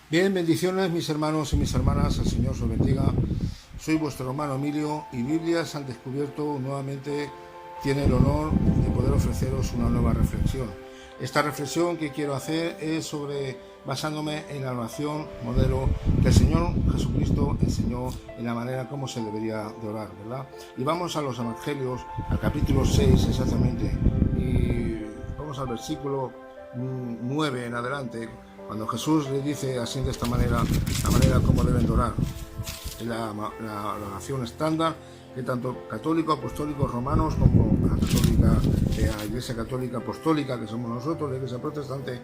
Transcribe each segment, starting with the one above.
Bien, bendiciones mis hermanos y mis hermanas, el Señor os bendiga. Soy vuestro hermano Emilio y Biblias al Descubierto nuevamente tiene el honor de poder ofreceros una nueva reflexión. Esta reflexión que quiero hacer es basándome en la oración modelo que el Señor Jesucristo enseñó en la manera como se debería de orar, ¿verdad? Y vamos a los Evangelios, al capítulo 6 exactamente, y vamos al versículo 9 en adelante, cuando Jesús le dice así de esta manera, la manera como deben de orar. La oración estándar que tanto católicos, apostólicos, romanos como la Iglesia Católica Apostólica, que somos nosotros, la Iglesia Protestante,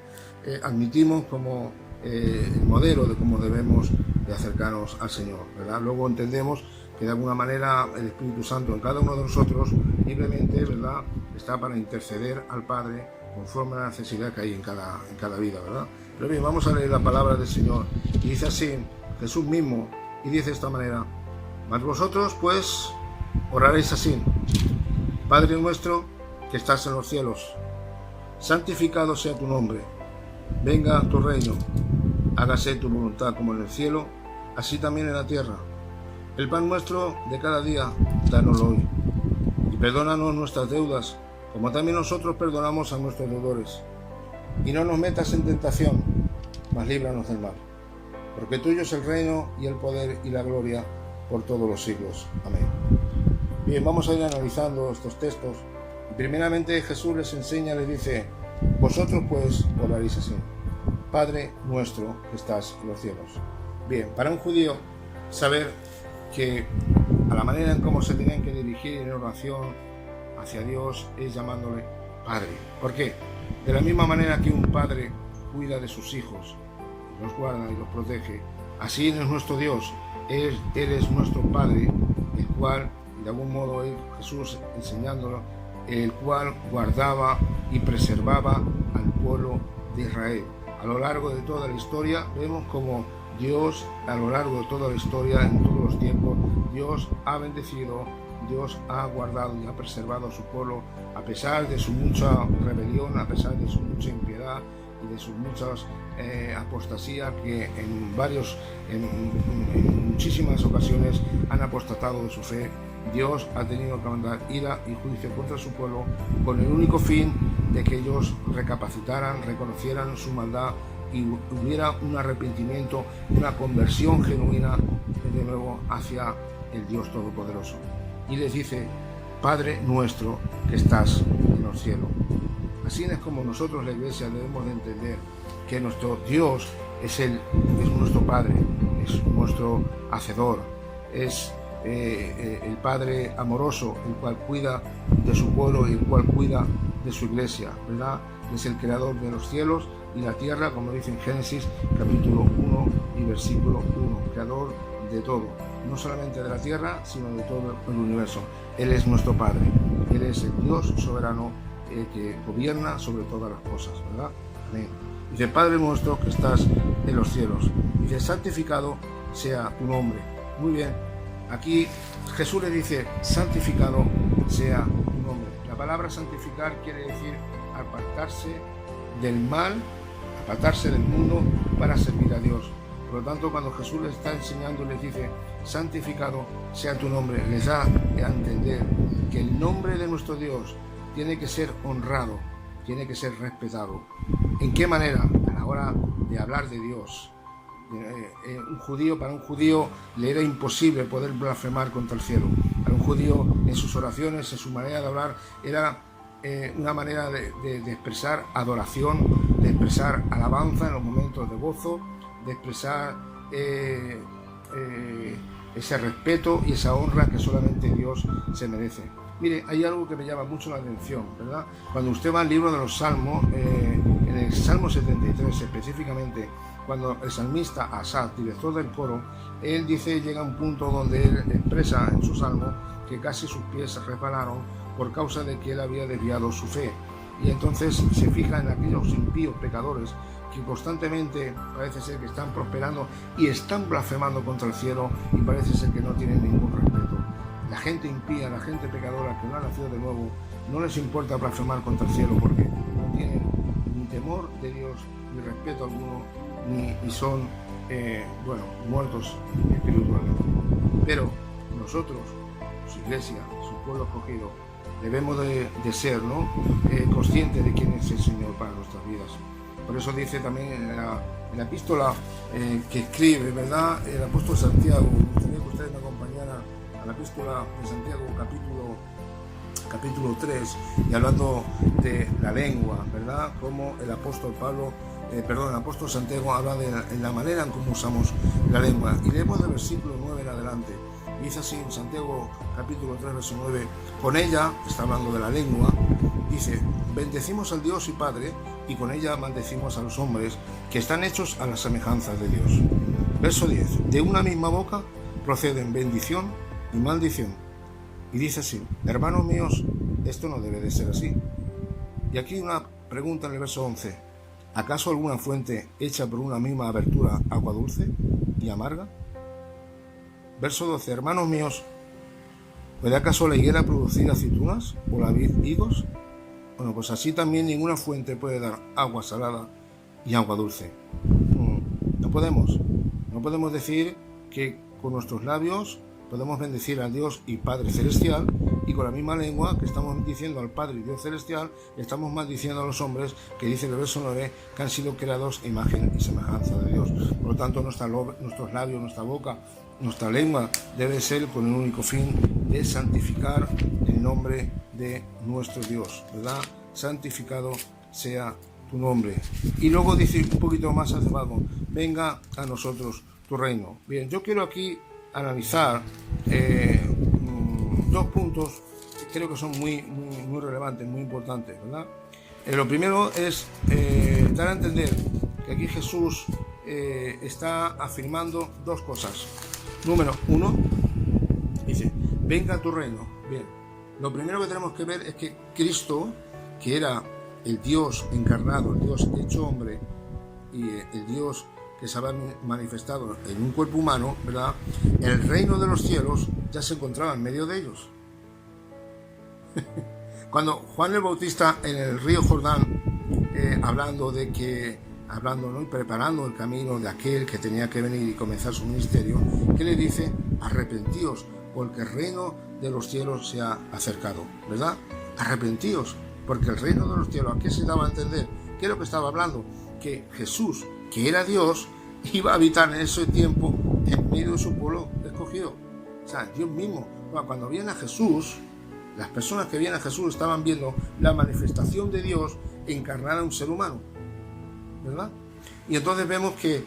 admitimos como el modelo de cómo debemos de acercarnos al Señor, ¿verdad? Luego entendemos que de alguna manera el Espíritu Santo en cada uno de nosotros libremente, ¿verdad?, está para interceder al Padre conforme a la necesidad que hay en cada vida, ¿verdad? Pero bien, vamos a leer la palabra del Señor. Y dice así, Jesús mismo, y dice de esta manera: mas vosotros pues oraréis así: Padre nuestro que estás en los cielos, santificado sea tu nombre, venga tu reino, hágase tu voluntad como en el cielo, así también en la tierra. El pan nuestro de cada día, dánoslo hoy, y perdónanos nuestras deudas, como también nosotros perdonamos a nuestros deudores. Y no nos metas en tentación, mas líbranos del mal. Porque tuyo es el reino y el poder y la gloria por todos los siglos. Amén. Bien, vamos a ir analizando estos textos. Y primeramente Jesús les enseña, les dice: vosotros pues oraréis así: Padre nuestro que estás en los cielos. Bien, para un judío saber que a la manera en cómo se tienen que dirigir en oración hacia Dios es llamándole Padre. ¿Por qué? De la misma manera que un padre cuida de sus hijos, los guarda y los protege, así es nuestro Dios. Él es nuestro Padre, el cual, de algún modo, Jesús enseñándolo, el cual guardaba y preservaba al pueblo de Israel. A lo largo de toda la historia vemos como Dios, a lo largo de toda la historia, en todos los tiempos, Dios ha bendecido, Dios ha guardado y ha preservado a su pueblo, a pesar de su mucha rebelión, a pesar de su mucha impiedad y de sus muchas apostasías, que en muchísimas ocasiones han apostatado de su fe. Dios ha tenido que mandar ira y juicio contra su pueblo con el único fin de que ellos recapacitaran, reconocieran su maldad y hubiera un arrepentimiento, una conversión genuina de nuevo hacia el Dios Todopoderoso. Y les dice: Padre nuestro que estás en los cielos. Así es como nosotros, la Iglesia, debemos de entender que nuestro Dios es nuestro Padre, es nuestro Hacedor, es el Padre amoroso, el cual cuida de su pueblo y el cual cuida de su Iglesia, ¿verdad? Es el creador de los cielos y la tierra, como dice en Génesis capítulo 1 y versículo 1, creador de todo, no solamente de la tierra, sino de todo el universo. Él es nuestro Padre, Él es el Dios soberano que gobierna sobre todas las cosas, ¿verdad? Amén. Dice: Padre nuestro que estás en los cielos. Dice: santificado sea tu nombre. Muy bien, aquí Jesús le dice: santificado sea tu nombre. La palabra santificar quiere decir apartarse del mal, apartarse del mundo para servir a Dios. Por lo tanto, cuando Jesús les está enseñando y les dice: santificado sea tu nombre, les da a entender que el nombre de nuestro Dios tiene que ser honrado, tiene que ser respetado. ¿En qué manera? A la hora de hablar de Dios. Para un judío le era imposible poder blasfemar contra el cielo. Para un judío, en sus oraciones, en su manera de hablar, era una manera de expresar adoración, de expresar alabanza en los momentos de gozo, de expresar ese respeto y esa honra que solamente Dios se merece. Mire, hay algo que me llama mucho la atención, ¿verdad? Cuando usted va al libro de los Salmos, en el Salmo 73 específicamente, cuando el salmista Asaf, director del coro, él dice, llega a un punto donde él expresa en su salmo que casi sus pies se resbalaron por causa de que él había desviado su fe. Y entonces se fija en aquellos impíos pecadores que constantemente parece ser que están prosperando y están blasfemando contra el cielo, y parece ser que no tienen ningún respeto. La gente impía, la gente pecadora que no ha nacido de nuevo, no les importa blasfemar contra el cielo porque no tienen ni temor de Dios, ni respeto alguno, ni son muertos espiritualmente. Pero nosotros, su iglesia, su pueblo escogido, debemos de ser, ¿no? Conscientes de quién es el Señor para nuestras vidas. Por eso dice también en la epístola que escribe, ¿verdad?, el apóstol Santiago. Me gustaría que ustedes me acompañaran a la epístola de Santiago, capítulo 3, y hablando de la lengua, ¿verdad?, como el apóstol Santiago habla de la manera en cómo usamos la lengua. Y leemos del versículo 9 en adelante. Dice así en Santiago capítulo 3, verso 9, con ella, está hablando de la lengua, dice, bendecimos al Dios y Padre, y con ella maldecimos a los hombres que están hechos a la semejanza de Dios. Verso 10, de una misma boca proceden bendición y maldición. Y dice así, hermanos míos, esto no debe de ser así. Y aquí una pregunta en el verso 11, ¿acaso alguna fuente hecha por una misma abertura agua dulce y amarga? Verso 12, hermanos míos, ¿puede acaso la higuera producir aceitunas o la vid higos? Bueno, pues así también ninguna fuente puede dar agua salada y agua dulce. No podemos decir que con nuestros labios podemos bendecir al Dios y Padre Celestial, y con la misma lengua que estamos diciendo al Padre y Dios Celestial, estamos maldiciendo a los hombres, que dice el verso 9, que han sido creados a imagen y semejanza de Dios. Por lo tanto, nuestros labios, nuestra boca, nuestra lengua debe ser con el único fin de santificar el nombre de nuestro Dios, ¿verdad? Santificado sea tu nombre. Y luego dice un poquito más hacia abajo, venga a nosotros tu reino. Bien, yo quiero aquí analizar dos puntos que creo que son muy relevantes, muy importantes, ¿verdad? Lo primero es dar a entender que aquí Jesús está afirmando dos cosas. Número uno, dice, venga a tu reino. Bien, lo primero que tenemos que ver es que Cristo, que era el Dios encarnado, el Dios hecho hombre, y el Dios que se había manifestado en un cuerpo humano, ¿verdad?, el reino de los cielos ya se encontraba en medio de ellos. Cuando Juan el Bautista en el río Jordán, hablando, ¿no?, y preparando el camino de aquel que tenía que venir y comenzar su ministerio, ¿qué le dice? Arrepentíos, porque el reino de los cielos se ha acercado, ¿verdad? Arrepentíos, porque el reino de los cielos, ¿a qué se daba a entender? ¿Qué es lo que estaba hablando? Que Jesús, que era Dios, iba a habitar en ese tiempo en medio de su pueblo escogido. O sea, Dios mismo. Cuando viene a Jesús, las personas que vienen a Jesús estaban viendo la manifestación de Dios encarnada en un ser humano, ¿verdad? Y entonces vemos que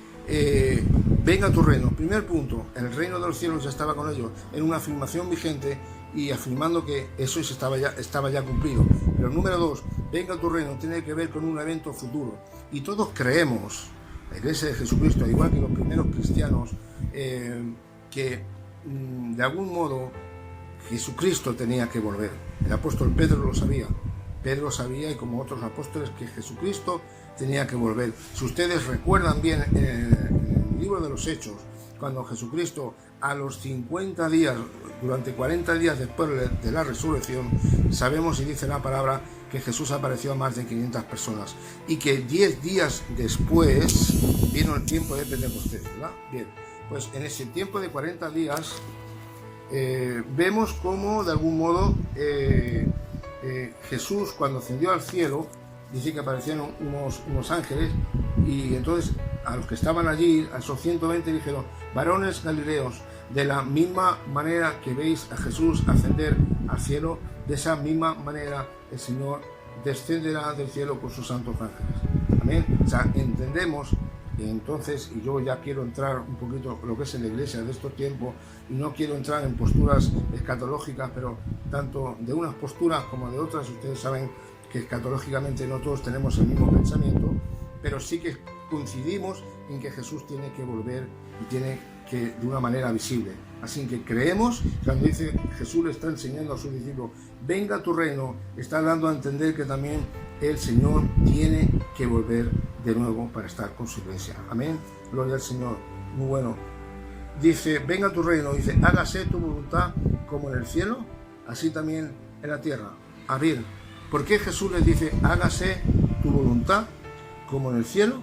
venga tu reino. Primer punto, el reino de los cielos ya estaba con ellos, en una afirmación vigente y afirmando que eso estaba ya cumplido. Pero número dos, venga tu reino, tiene que ver con un evento futuro. Y todos creemos, la Iglesia de Jesucristo, igual que los primeros cristianos, que de algún modo Jesucristo tenía que volver. El apóstol Pedro lo sabía. Pedro sabía, y como otros apóstoles, que Jesucristo tenía que volver. Si ustedes recuerdan bien en el libro de los Hechos, cuando Jesucristo a los 50 días, durante 40 días después de la resurrección, sabemos y dice la palabra que Jesús apareció a más de 500 personas y que 10 días después vino el tiempo de Pentecostés, ¿verdad? Bien, pues en ese tiempo de 40 días vemos cómo de algún modo Jesús, cuando ascendió al cielo, dice que aparecieron unos ángeles, y entonces a los que estaban allí, a esos 120, dijeron: varones galileos, de la misma manera que veis a Jesús ascender al cielo, de esa misma manera el Señor descenderá del cielo con sus santos ángeles. Amén. O sea, entendemos entonces, y yo ya quiero entrar un poquito en lo que es en la iglesia de estos tiempos, y no quiero entrar en posturas escatológicas, pero tanto de unas posturas como de otras. Ustedes saben que escatológicamente no todos tenemos el mismo pensamiento, pero sí que coincidimos en que Jesús tiene que volver, y tiene que de una manera visible. Así que creemos, cuando dice Jesús le está enseñando a sus discípulos: venga a tu reino, está dando a entender que también el Señor tiene que volver de nuevo para estar con su iglesia. Amén, gloria al Señor. Muy bueno. Dice: venga a tu reino, dice: hágase tu voluntad como en el cielo, así también en la tierra. A ver, ¿por qué Jesús les dice: hágase tu voluntad como en el cielo,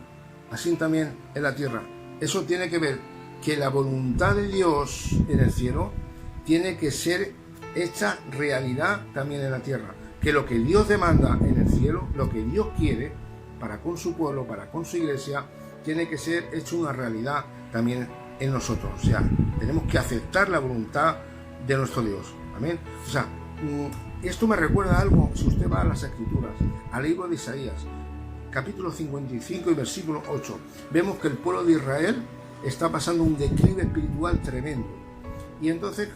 así también en la tierra? Eso tiene que ver que la voluntad de Dios en el cielo tiene que ser hecha realidad también en la tierra. Que lo que Dios demanda en el cielo, lo que Dios quiere para con su pueblo, para con su iglesia, tiene que ser hecho una realidad también en nosotros. O sea, tenemos que aceptar la voluntad de nuestro Dios. Amén. O sea, esto me recuerda algo, si usted va a las Escrituras, al libro de Isaías, capítulo 55 y versículo 8, vemos que el pueblo de Israel está pasando un declive espiritual tremendo. Y entonces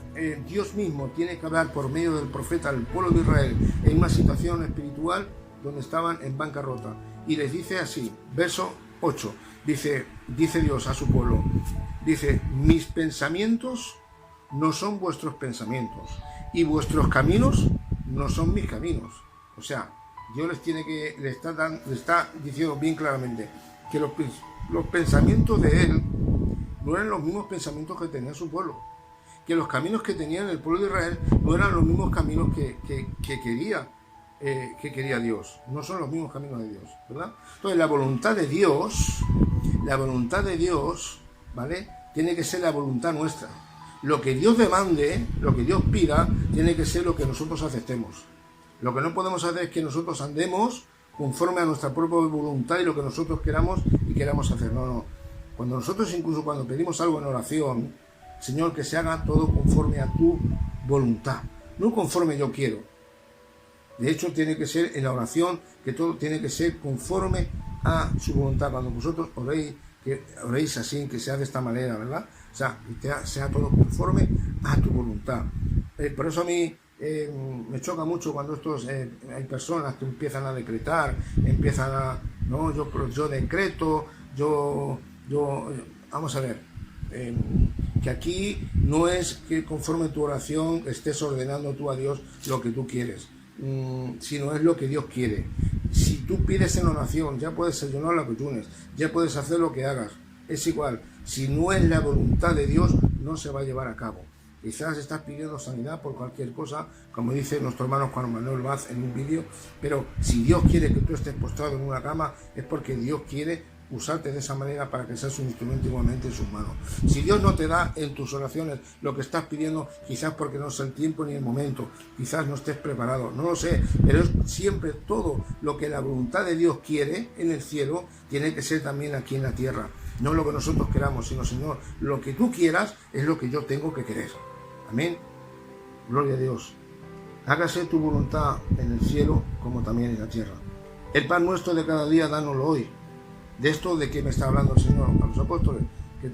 Dios mismo tiene que hablar por medio del profeta al pueblo de Israel en una situación espiritual donde estaban en bancarrota. Y les dice así, verso 8, dice Dios a su pueblo, dice, mis pensamientos no son vuestros pensamientos y vuestros caminos no son mis caminos. O sea, Dios le está diciendo bien claramente que los pensamientos de Él no eran los mismos pensamientos que tenía su pueblo, que los caminos que tenía el pueblo de Israel no eran los mismos caminos que quería Dios, no son los mismos caminos de Dios, ¿verdad? Entonces la voluntad de Dios, ¿vale? Tiene que ser la voluntad nuestra. Lo que Dios demande, lo que Dios pida, tiene que ser lo que nosotros aceptemos. Lo que no podemos hacer es que nosotros andemos conforme a nuestra propia voluntad y lo que nosotros queramos hacer. No. Cuando nosotros, incluso cuando pedimos algo en oración, Señor, que se haga todo conforme a tu voluntad, no conforme yo quiero. De hecho, tiene que ser en la oración, que todo tiene que ser conforme a su voluntad. Cuando vosotros oréis, que oréis así, que sea de esta manera, ¿verdad? O sea, que sea todo conforme a tu voluntad. Por eso a mí me choca mucho cuando hay personas que empiezan a decretar, no, yo decreto, vamos a ver, que aquí no es que conforme tu oración estés ordenando tú a Dios lo que tú quieres, sino es lo que Dios quiere. Si tú pides en oración, ya puedes ayunar lo que ayunes, ya puedes hacer lo que hagas, es igual. Si no es la voluntad de Dios, no se va a llevar a cabo. Quizás estás pidiendo sanidad por cualquier cosa, como dice nuestro hermano Juan Manuel Vaz en un vídeo, pero si Dios quiere que tú estés postrado en una cama, es porque Dios quiere usarte de esa manera para que seas un instrumento igualmente en sus manos. Si Dios no te da en tus oraciones lo que estás pidiendo, quizás porque no es el tiempo ni el momento, quizás no estés preparado, no lo sé, pero es siempre todo lo que la voluntad de Dios quiere en el cielo, tiene que ser también aquí en la tierra. No lo que nosotros queramos, sino, Señor, lo que tú quieras es lo que yo tengo que querer. Amén. Gloria a Dios. Hágase tu voluntad en el cielo como también en la tierra. El pan nuestro de cada día, dánoslo hoy. De esto de que me está hablando el Señor a los apóstoles, que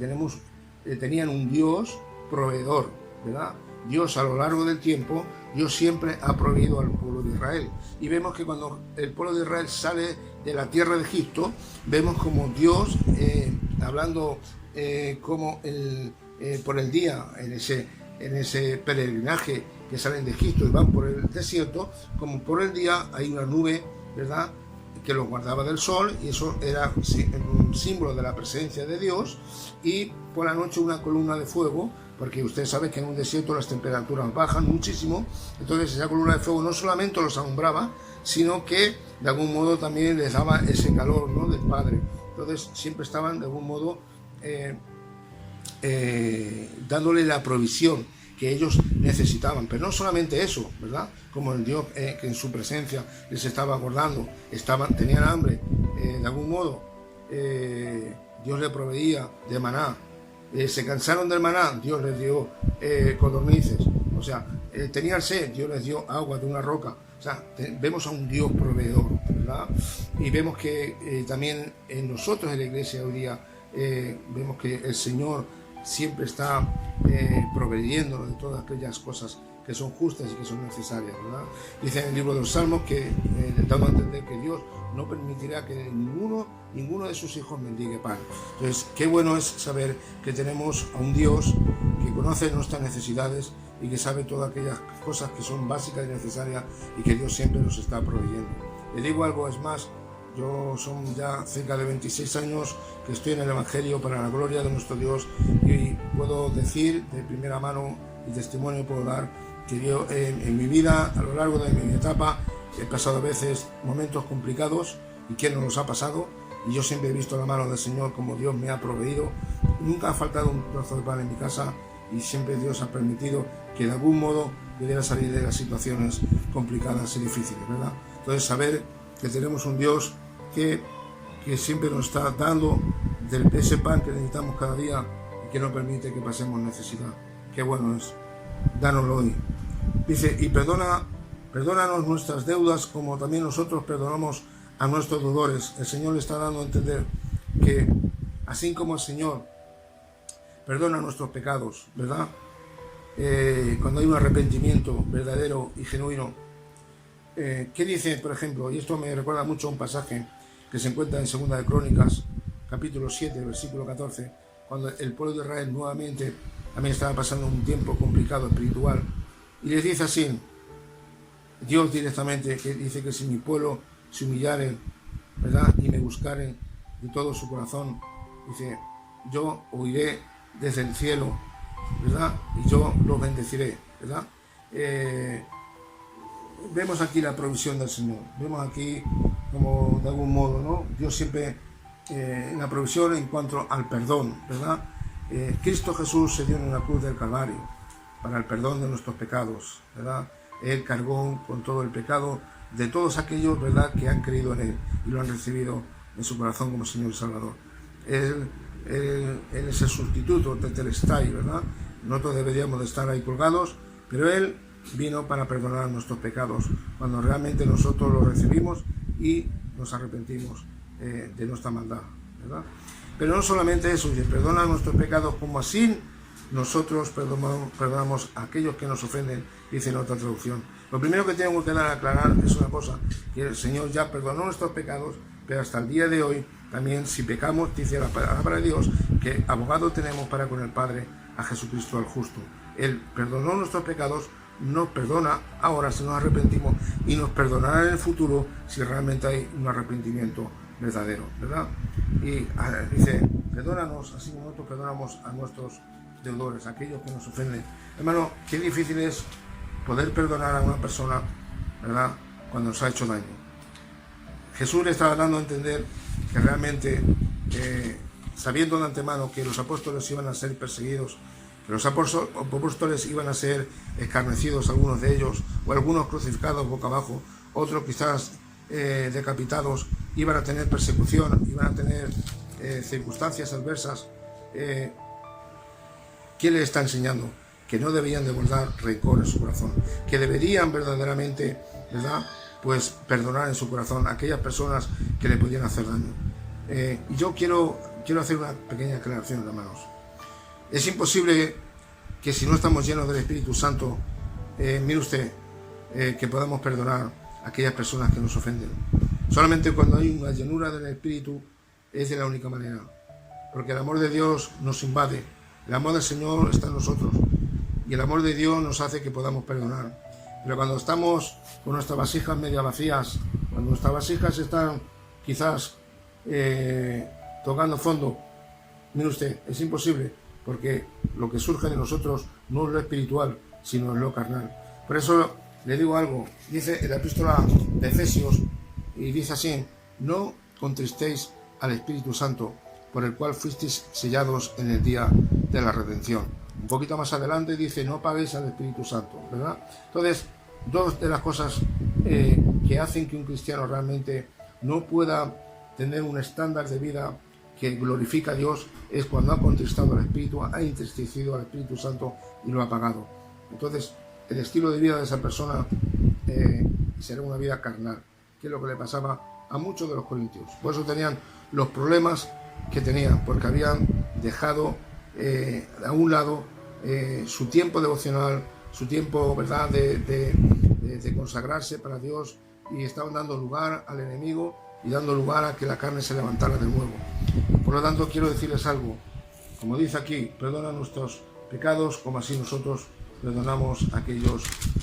tenían un Dios proveedor, ¿verdad? Dios a lo largo del tiempo, Dios siempre ha proveído al pueblo de Israel. Y vemos que cuando el pueblo de Israel sale de la tierra de Egipto, vemos como Dios, hablando como por el día, en ese peregrinaje que salen de Egipto y van por el desierto, como por el día hay una nube, ¿verdad?, que los guardaba del sol, y eso era un símbolo de la presencia de Dios, y por la noche una columna de fuego, porque usted sabe que en un desierto las temperaturas bajan muchísimo, entonces esa columna de fuego no solamente los alumbraba, sino que de algún modo también les daba ese calor, ¿no?, del Padre. Entonces siempre estaban de algún modo dándole la provisión que ellos necesitaban, pero no solamente eso, ¿verdad? Como el Dios que en su presencia les estaba guardando, tenían hambre, de algún modo Dios les proveía de maná, se cansaron del maná, Dios les dio codornices, o sea, tenían sed, Dios les dio agua de una roca. O sea, vemos a un Dios proveedor, ¿verdad? Y vemos que también en nosotros en la iglesia hoy día vemos que el Señor siempre está proveyéndonos de todas aquellas cosas que son justas y que son necesarias, ¿verdad? Dice en el libro de los Salmos que dando a entender que Dios no permitirá que ninguno de sus hijos mendigue pan. Entonces, qué bueno es saber que tenemos a un Dios que conoce nuestras necesidades y que sabe todas aquellas cosas que son básicas y necesarias, y que Dios siempre nos está proveyendo. Le digo algo, es más, yo son ya cerca de 26 años que estoy en el Evangelio para la gloria de nuestro Dios, y puedo decir de primera mano y testimonio puedo dar que yo en mi vida, a lo largo de mi etapa, he pasado a veces momentos complicados, y quién no los ha pasado, y yo siempre he visto la mano del Señor como Dios me ha proveído. Nunca ha faltado un trozo de pan en mi casa y siempre Dios ha permitido que de algún modo pudiera salir de las situaciones complicadas y difíciles, ¿verdad? Entonces, saber que tenemos un Dios que siempre nos está dando ese pan que necesitamos cada día y que no permite que pasemos necesidad. Qué bueno es. Dánoslo hoy. Dice, y perdónanos nuestras deudas como también nosotros perdonamos a nuestros deudores. El Señor le está dando a entender que así como el Señor perdona nuestros pecados, ¿verdad? Cuando hay un arrepentimiento verdadero y genuino. ¿Qué dice, por ejemplo? Y esto me recuerda mucho a un pasaje que se encuentra en 2 de Crónicas, capítulo 7, versículo 14, cuando el pueblo de Israel nuevamente también estaba pasando un tiempo complicado espiritual. Y les dice así, Dios directamente, que dice que si mi pueblo se humillare, ¿verdad? Y me buscare de todo su corazón, dice, yo oiré desde el cielo, ¿verdad? Y yo los bendeciré, ¿verdad? Vemos aquí la provisión del Señor, vemos aquí como de algún modo, ¿no? Dios siempre en la provisión en cuanto al perdón, ¿verdad? Cristo Jesús se dio en la cruz del Calvario para el perdón de nuestros pecados, ¿verdad? Él cargó con todo el pecado de todos aquellos, ¿verdad?, que han creído en Él y lo han recibido en su corazón como Señor y Salvador. Él es el sustituto de Tetelestai, ¿verdad? Nosotros deberíamos de estar ahí colgados, pero Él vino para perdonar nuestros pecados cuando realmente nosotros los recibimos y nos arrepentimos de nuestra maldad, ¿verdad? Pero no solamente eso, dice, perdona nuestros pecados como así nosotros perdonamos a aquellos que nos ofenden, dice en otra traducción. Lo primero que tengo que dar a aclarar es una cosa, que el Señor ya perdonó nuestros pecados, pero hasta el día de hoy también si pecamos, dice la palabra de Dios, que abogado tenemos para con el Padre, a Jesucristo el justo. Él perdonó nuestros pecados, nos perdona ahora si nos arrepentimos y nos perdonará en el futuro si realmente hay un arrepentimiento verdadero, ¿verdad? Y dice, perdónanos, así como nosotros perdonamos a nuestros deudores, aquellos que nos ofenden. Hermano, qué difícil es poder perdonar a una persona, ¿verdad?, cuando nos ha hecho daño. Jesús le estaba dando a entender que realmente, sabiendo de antemano que los apóstoles iban a ser perseguidos, que los apóstoles iban a ser escarnecidos, algunos de ellos, o algunos crucificados boca abajo, otros quizás decapitados, iban a tener persecución, iban a tener circunstancias adversas. ¿Quién les está enseñando? Que no debían de guardar rencor en su corazón, que deberían verdaderamente, ¿verdad?, pues perdonar en su corazón a aquellas personas que le podían hacer daño. Y yo quiero hacer una pequeña aclaración, hermanos. Es imposible que si no estamos llenos del Espíritu Santo, mire usted, que podamos perdonar a aquellas personas que nos ofenden. Solamente cuando hay una llenura del Espíritu es de la única manera, porque el amor de Dios nos invade, el amor del Señor está en nosotros y el amor de Dios nos hace que podamos perdonar. Pero cuando estamos con nuestras vasijas medio vacías, cuando nuestras vasijas están quizás tocando fondo, mire usted, es imposible, porque lo que surge de nosotros no es lo espiritual, sino es lo carnal. Por eso le digo algo, dice en la epístola de Efesios, y dice así, no contristéis al Espíritu Santo, por el cual fuisteis sellados en el día de la redención. Un poquito más adelante dice, no paguéis al Espíritu Santo, ¿verdad? Entonces, dos de las cosas que hacen que un cristiano realmente no pueda tener un estándar de vida que glorifica a Dios es cuando ha contristado al Espíritu, ha entristecido al Espíritu Santo y lo ha pagado. Entonces, el estilo de vida de esa persona será una vida carnal, que es lo que le pasaba a muchos de los corintios. Por eso tenían los problemas que tenían, porque habían dejado a un lado su tiempo devocional, su tiempo, ¿verdad?, de consagrarse para Dios, y estaban dando lugar al enemigo y dando lugar a que la carne se levantara de nuevo. Por lo tanto, quiero decirles algo, como dice aquí, perdona nuestros pecados como así nosotros perdonamos a aquellos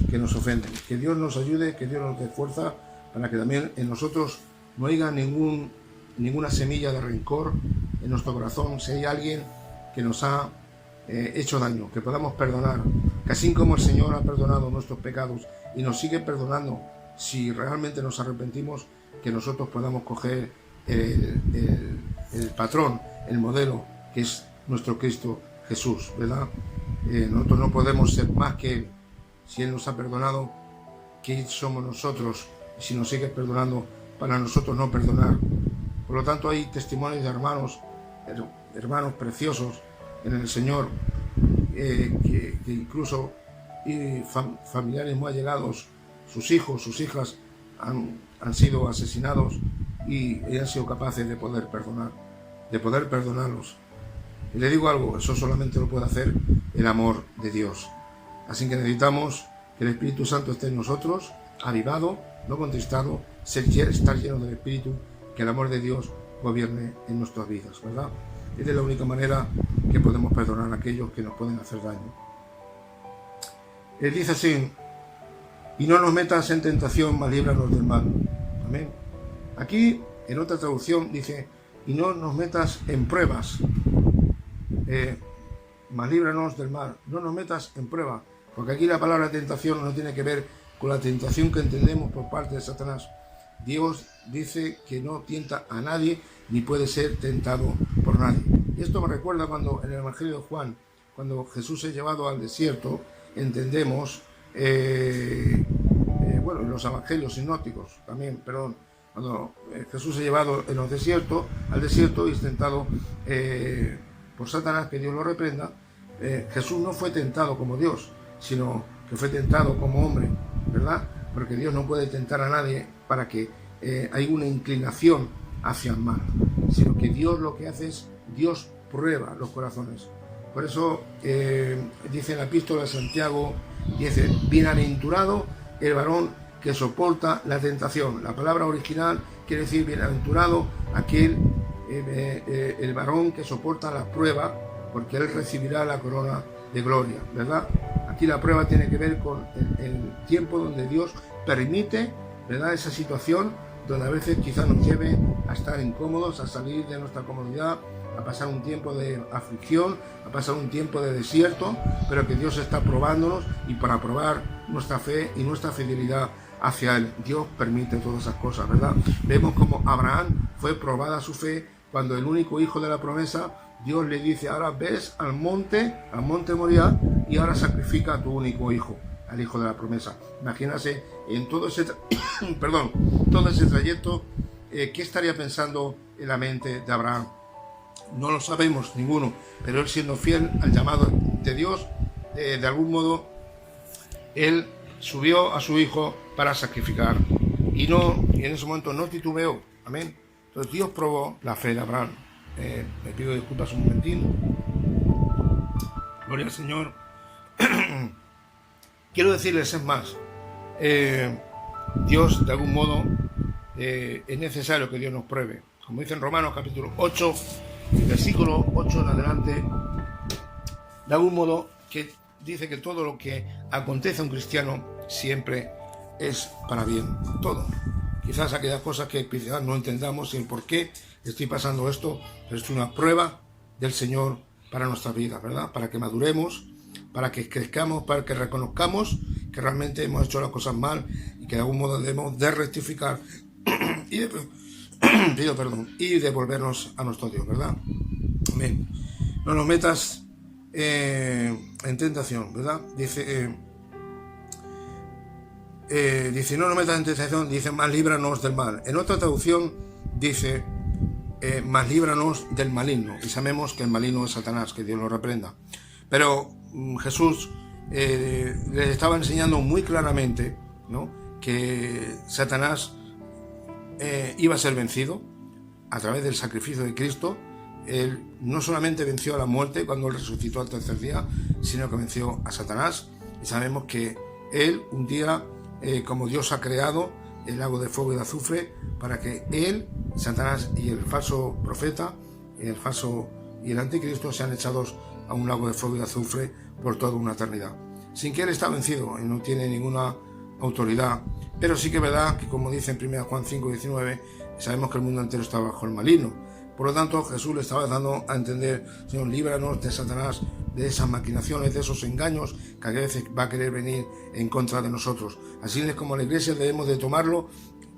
que nos ofenden. Que Dios nos ayude, que Dios nos dé fuerza para que también en nosotros no haya ninguna semilla de rencor en nuestro corazón. Si hay alguien que nos ha hecho daño, que podamos perdonar, que así como el Señor ha perdonado nuestros pecados y nos sigue perdonando si realmente nos arrepentimos, que nosotros podamos coger el patrón, el modelo, que es nuestro Cristo Jesús, ¿verdad? Nosotros no podemos ser más que Él. Si Él nos ha perdonado, ¿qué somos nosotros? Si nos sigue perdonando, para nosotros no perdonar. Por lo tanto, hay testimonios de hermanos preciosos en el Señor, que incluso familiares muy allegados, sus hijos, sus hijas han sido asesinados y han sido capaces de poder perdonarlos. Y le digo algo, eso solamente lo puede hacer el amor de Dios. Así que necesitamos que el Espíritu Santo esté en nosotros, avivado, no contristado, estar lleno del Espíritu, que el amor de Dios gobierne en nuestras vidas, ¿verdad? Esa es la única manera que podemos perdonar a aquellos que nos pueden hacer daño. Él dice así: y no nos metas en tentación, mas líbranos del mal. Amén. Aquí, en otra traducción, dice: y no nos metas en pruebas, mas líbranos del mal. No nos metas en prueba, porque aquí la palabra tentación no tiene que ver con la tentación que entendemos por parte de Satanás. Dios dice que no tienta a nadie, ni puede ser tentado por nadie. Y esto me recuerda cuando en el Evangelio de Juan, cuando Jesús es llevado al desierto, entendemos, bueno, en los evangelios sinópticos también, perdón, cuando Jesús es llevado al desierto y es tentado por Satanás, que Dios lo reprenda. Jesús no fue tentado como Dios, sino que fue tentado como hombre, ¿verdad? Porque Dios no puede tentar a nadie para que haya una inclinación hacia el mal, sino que Dios lo que hace es, Dios prueba los corazones. Por eso dice en la epístola de Santiago, dice: bienaventurado el varón que soporta la tentación. La palabra original quiere decir bienaventurado aquel, el varón que soporta la prueba, porque él recibirá la corona de gloria, ¿verdad? Aquí la prueba tiene que ver con el tiempo donde Dios permite, ¿verdad?, esa situación donde a veces quizás nos lleve a estar incómodos, a salir de nuestra comodidad, a pasar un tiempo de aflicción, a pasar un tiempo de desierto, pero que Dios está probándonos, y para probar nuestra fe y nuestra fidelidad hacia Él, Dios permite todas esas cosas, ¿verdad? Vemos como Abraham fue probada su fe cuando el único hijo de la promesa, Dios le dice: ahora ves al monte Moriah, y ahora sacrifica a tu único hijo, al hijo de la promesa. Imagínase en todo ese trayecto, ¿qué estaría pensando en la mente de Abraham? No lo sabemos ninguno, pero él, siendo fiel al llamado de Dios, de algún modo, él subió a su hijo para sacrificar, y en ese momento no titubeó. Amén. Entonces Dios probó la fe de Abraham. Me pido disculpas un momentín. Gloria al Señor. Quiero decirles, es más, Dios, de algún modo, es necesario que Dios nos pruebe. Como dice en Romanos capítulo 8, versículo 8 en adelante, de algún modo, que dice que todo lo que acontece a un cristiano siempre es para bien. Todo. Quizás aquellas cosas que quizás no entendamos el por qué estoy pasando esto, pero es una prueba del Señor para nuestra vida, ¿verdad? Para que maduremos, para que crezcamos, para que reconozcamos que realmente hemos hecho las cosas mal y que de algún modo debemos de rectificar y devolvernos a nuestro Dios, ¿verdad? Amén. No nos metas en tentación, ¿verdad? Dice, no nos metas en tentación, dice: más líbranos del mal. En otra traducción dice: más líbranos del maligno. Y sabemos que el maligno es Satanás, que Dios lo reprenda. Pero Jesús les estaba enseñando muy claramente, ¿no?, que Satanás iba a ser vencido a través del sacrificio de Cristo. Él no solamente venció a la muerte cuando Él resucitó al tercer día, sino que venció a Satanás. Y sabemos que Él un día, como Dios ha creado el lago de fuego y de azufre, para que Él, Satanás y el falso profeta, y el anticristo sean echados a un lago de fuego y de azufre por toda una eternidad. Sin que Él está vencido, Él no tiene ninguna autoridad. Pero sí que es verdad que, como dice en 1 Juan 5:19, sabemos que el mundo entero está bajo el maligno. Por lo tanto, Jesús le estaba dando a entender: Señor, líbranos de Satanás, de esas maquinaciones, de esos engaños que a veces va a querer venir en contra de nosotros. Así es como la Iglesia debemos de tomarlo,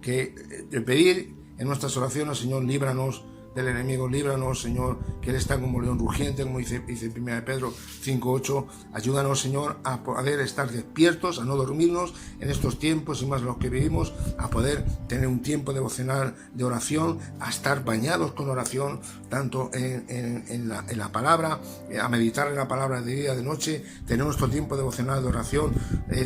que de pedir en nuestras oraciones, Señor, líbranos del enemigo, líbranos, Señor, que Él está como león rugiente, como dice 1 Pedro 5:8. Ayúdanos, Señor, a poder estar despiertos, a no dormirnos en estos tiempos y más los que vivimos, a poder tener un tiempo devocional de oración, a estar bañados con oración, tanto en la palabra, a meditar en la palabra de día, de noche, tener nuestro tiempo devocional de oración,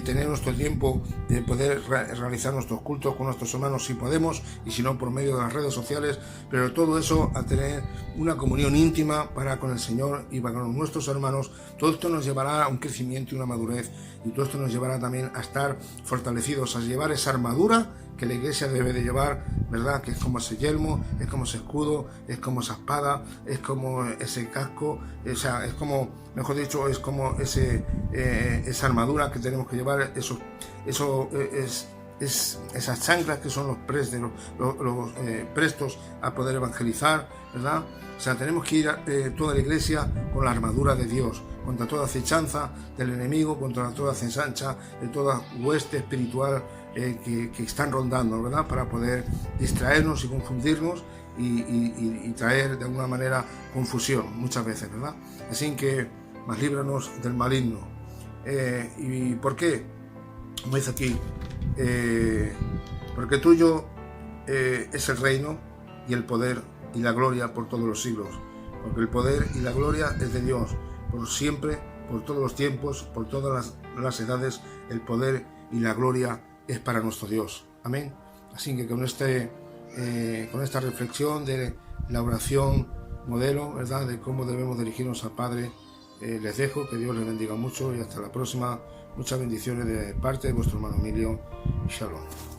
tener nuestro tiempo de poder realizar nuestros cultos con nuestros hermanos si podemos, y si no por medio de las redes sociales, pero todo eso a tener una comunión íntima para con el Señor y para con nuestros hermanos. Todo esto nos llevará a un crecimiento y una madurez, y todo esto nos llevará también a estar fortalecidos, a llevar esa armadura que la iglesia debe de llevar, ¿verdad? Que es como ese yelmo, es como ese escudo, es como esa espada, es como ese casco, o sea, es como, mejor dicho, es como esa armadura que tenemos que llevar, esas chanclas que son los prestos a poder evangelizar, ¿verdad? O sea, tenemos que ir toda la iglesia con la armadura de Dios, contra toda acechanza del enemigo, contra toda acechanza de toda hueste espiritual que están rondando, ¿verdad? Para poder distraernos y confundirnos y traer de alguna manera confusión muchas veces, ¿verdad? Así que, más líbranos del maligno. ¿Y por qué? Como dice aquí, porque tuyo es el reino y el poder y la gloria por todos los siglos, porque el poder y la gloria es de Dios, por siempre, por todos los tiempos, por todas las edades, el poder y la gloria es para nuestro Dios. Amén. Así que con esta reflexión de la oración modelo, ¿verdad?, de cómo debemos dirigirnos al Padre, les dejo. Que Dios les bendiga mucho y hasta la próxima. Muchas bendiciones de parte de vuestro hermano Emilio. Shalom.